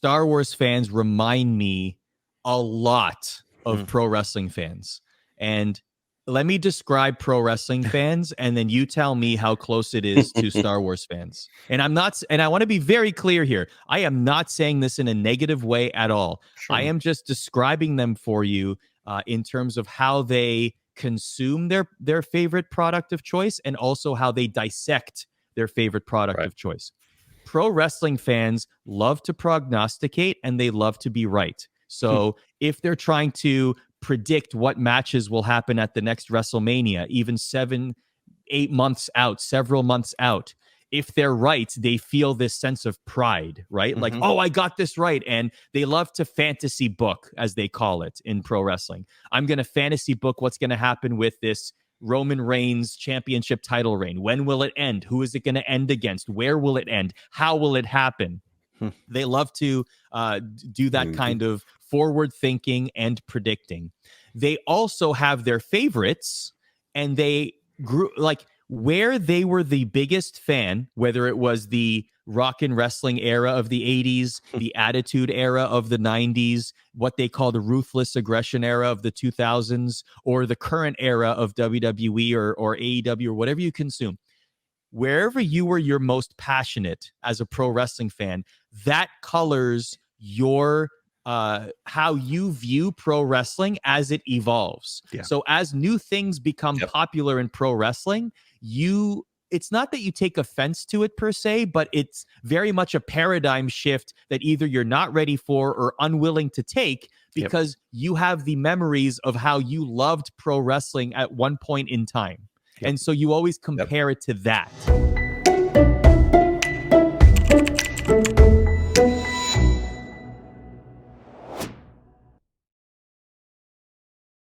Star Wars fans remind me a lot of pro wrestling fans. And let me describe pro wrestling fans, and then you tell me how close it is to Star Wars fans. And I want to be very clear here. I am not saying this in a negative way at all. Sure. I am just describing them for you in terms of how they consume their favorite product of choice, and also how they dissect their favorite product of choice. Pro wrestling fans love to prognosticate, and they love to be right. So if they're trying to predict what matches will happen at the next WrestleMania, even 7-8 months out, several months out, if they're right, they feel this sense of pride, right? Like, oh, I got this right. And they love to fantasy book, as they call it in pro wrestling. I'm going to fantasy book what's going to happen with this Roman Reigns championship title reign. When will it end? Who is it going to end against? Where will it end? How will it happen? They love to do that kind of forward thinking and predicting. They also have their favorites, and they grew like where they were the biggest fan, whether it was the rock and wrestling era of the 80s, the attitude era of the 90s, what they call the ruthless aggression era of the 2000s, or the current era of WWE or AEW or whatever you consume. Wherever you were your most passionate as a pro wrestling fan, that colors your how you view pro wrestling as it evolves. So as new things become popular in pro wrestling, it's not that you take offense to it per se, but it's very much a paradigm shift that either you're not ready for or unwilling to take, because you have the memories of how you loved pro wrestling at one point in time. And so you always compare it to that.